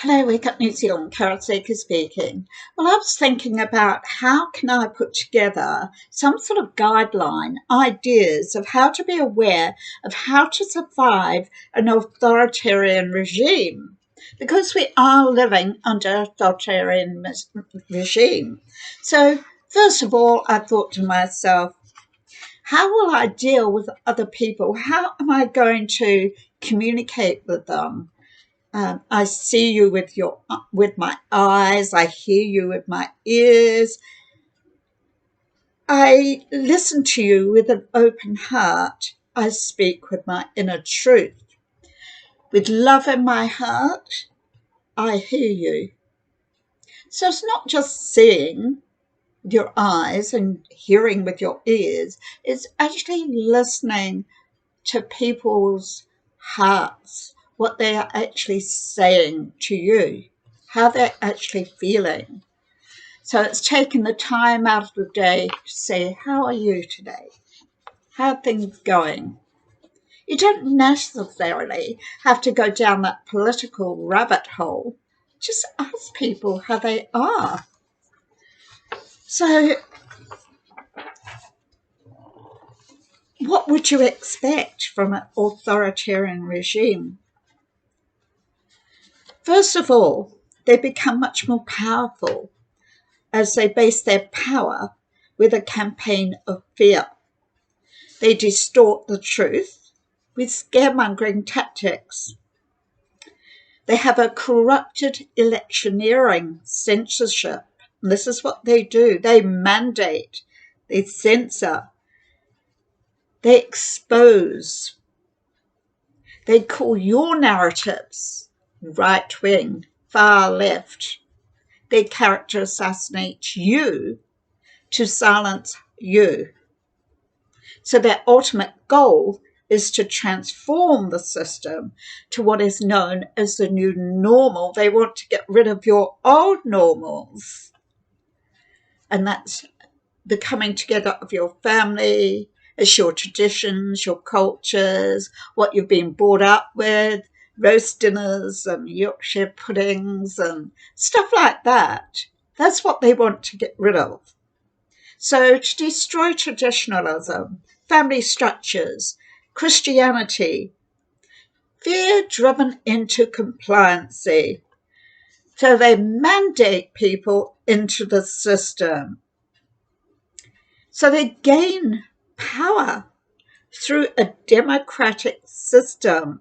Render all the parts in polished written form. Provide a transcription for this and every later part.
Hello, Wake Up New Zealand, Sakey speaking. Well, I was thinking about how can I put together some sort of guideline, ideas of how to be aware of how to survive an authoritarian regime. Because we are living under authoritarian regime. So, first of all, I thought to myself, how will I deal with other people? How am I going to communicate with them? I see you with my eyes. I hear you with my ears. I listen to you with an open heart. I speak with my inner truth. With love in my heart, I hear you. So it's not just seeing with your eyes and hearing with your ears. It's actually listening to people's hearts, what they are actually saying to you, how they're actually feeling. So it's taking the time out of the day to say, how are you today? How are things going? You don't necessarily have to go down that political rabbit hole. Just ask people how they are. So what would you expect from an authoritarian regime? First of all, they become much more powerful as they base their power with a campaign of fear. They distort the truth with scaremongering tactics. They have a corrupted electioneering censorship. And this is what they do. They mandate, they censor, they expose. They call your narratives right-wing, far left. They character assassinate you to silence you. So their ultimate goal is to transform the system to what is known as the new normal. They want to get rid of your old normals. And that's the coming together of your family, it's your traditions, your cultures, what you've been brought up with, roast dinners and Yorkshire puddings and stuff like that. That's what they want to get rid of. So to destroy traditionalism, family structures, Christianity, fear driven into compliancy. So they mandate people into the system. So they gain power through a democratic system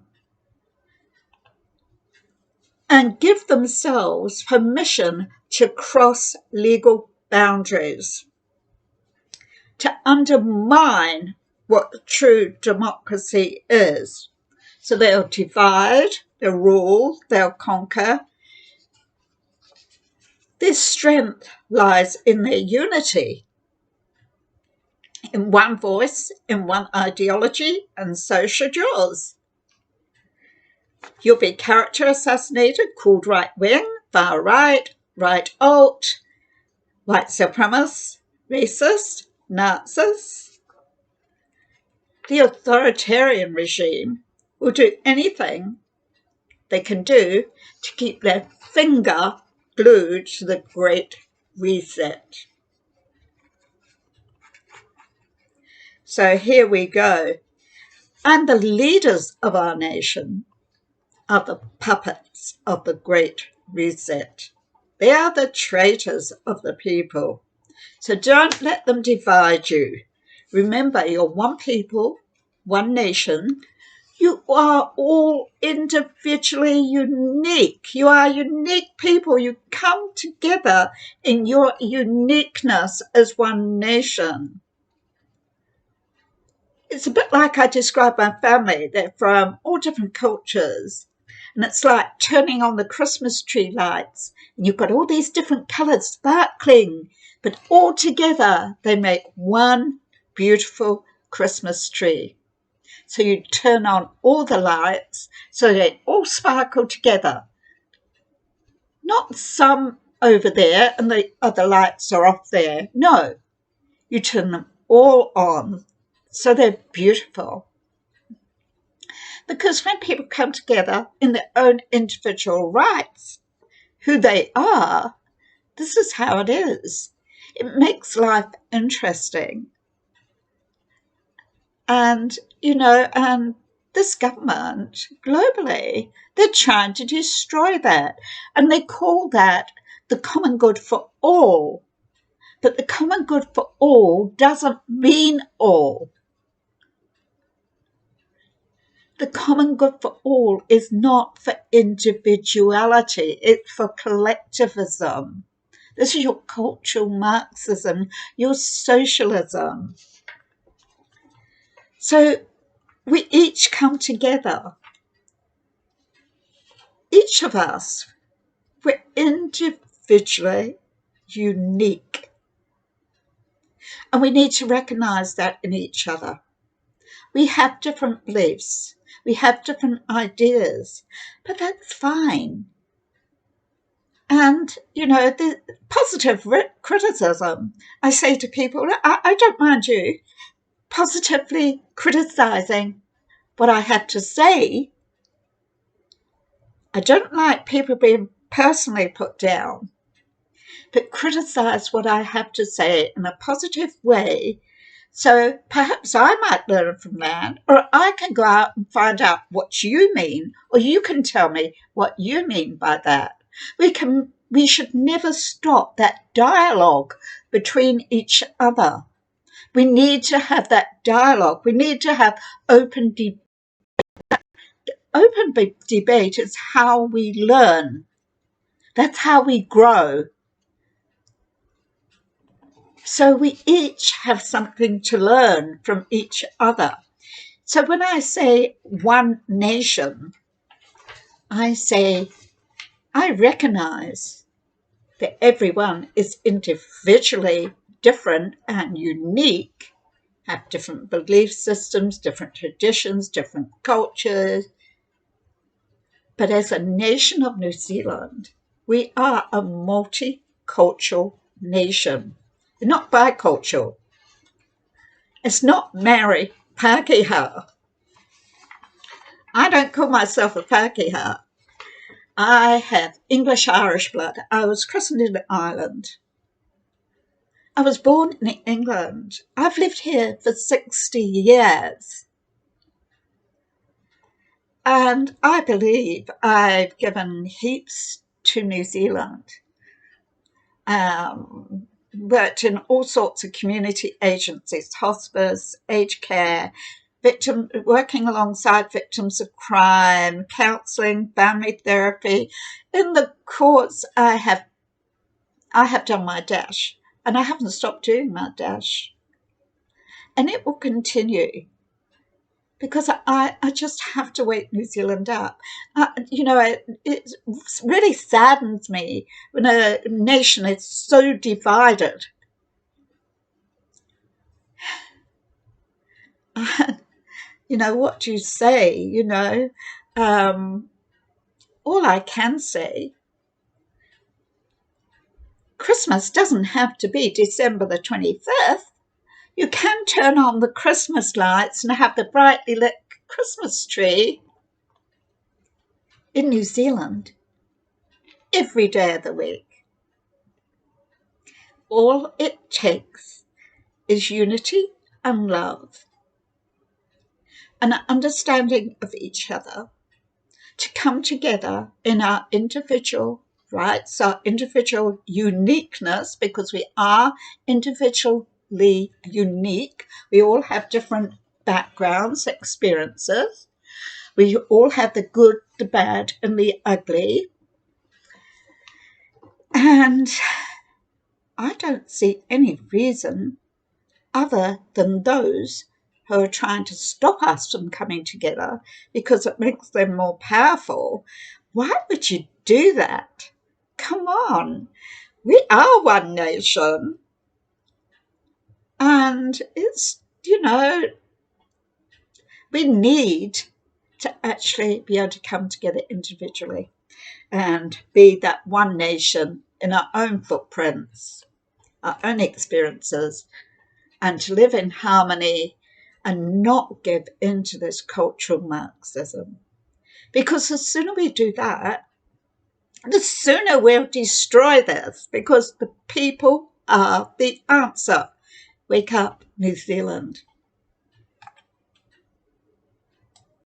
and give themselves permission to cross legal boundaries, to undermine what true democracy is. So they'll divide, they'll rule, they'll conquer. Their strength lies in their unity, in one voice, in one ideology, and so should yours. You'll be character assassinated, called right-wing, far right, right alt, white supremacist, racist, Nazis. The authoritarian regime will do anything they can do to keep their finger glued to the Great Reset. So here we go. And the leaders of our nation are the puppets of the Great Reset. They are the traitors of the people. So don't let them divide you. Remember, you're one people, one nation. You are all individually unique. You are unique people. You come together in your uniqueness as one nation. It's a bit like I describe my family. They're from all different cultures. And it's like turning on the Christmas tree lights. And you've got all these different colours sparkling. But all together, they make one beautiful Christmas tree. So you turn on all the lights so they all sparkle together. Not some over there and the other lights are off there. No, you turn them all on so they're beautiful. Because when people come together in their own individual rights, who they are, this is how it is. It makes life interesting. And, and this government globally, they're trying to destroy that. And they call that the common good for all. But the common good for all doesn't mean all. The common good for all is not for individuality, it's for collectivism. This is your cultural Marxism, your socialism. So we each come together. Each of us, we're individually unique. And we need to recognise that in each other. We have different beliefs. We have different ideas. But that's fine. And, the positive criticism, I say to people, I don't mind you positively criticising what I have to say. I don't like people being personally put down, but criticise what I have to say in a positive way. So perhaps I might learn from that, or I can go out and find out what you mean, or you can tell me what you mean by that. We should never stop that dialogue between each other. We need to have that dialogue. We need to have open debate. Open debate is how we learn. That's how we grow. So we each have something to learn from each other. So when I say one nation, I recognize that everyone is individually different and unique, have different belief systems, different traditions, different cultures. But as a nation of New Zealand, we are a multicultural nation. We're not bicultural. It's not Maori Pākehā. I don't call myself a Pākehā. I have English-Irish blood. I was christened in Ireland. I was born in England. I've lived here for 60 years. And I believe I've given heaps to New Zealand. Worked in all sorts of community agencies, hospice, aged care, working alongside victims of crime, counselling, family therapy. In the courts, I have done my dash, and I haven't stopped doing my dash. And it will continue, because I just have to wake New Zealand up. It really saddens me when a nation is so divided. What do you say? All I can say, Christmas doesn't have to be December the 25th. You can turn on the Christmas lights and have the brightly lit Christmas tree in New Zealand every day of the week. All it takes is unity and love, and an understanding of each other to come together in our individual rights, our individual uniqueness, because we are individually unique. We all have different backgrounds, experiences. We all have the good, the bad, and the ugly. And I don't see any reason other than those who are trying to stop us from coming together because it makes them more powerful. Why would you do that? Come on. We are one nation. And it's, we need to actually be able to come together individually and be that one nation in our own footprints, our own experiences, and to live in harmony and not give in to this cultural Marxism. Because the sooner we do that, the sooner we'll destroy this, because the people are the answer. Wake up, New Zealand.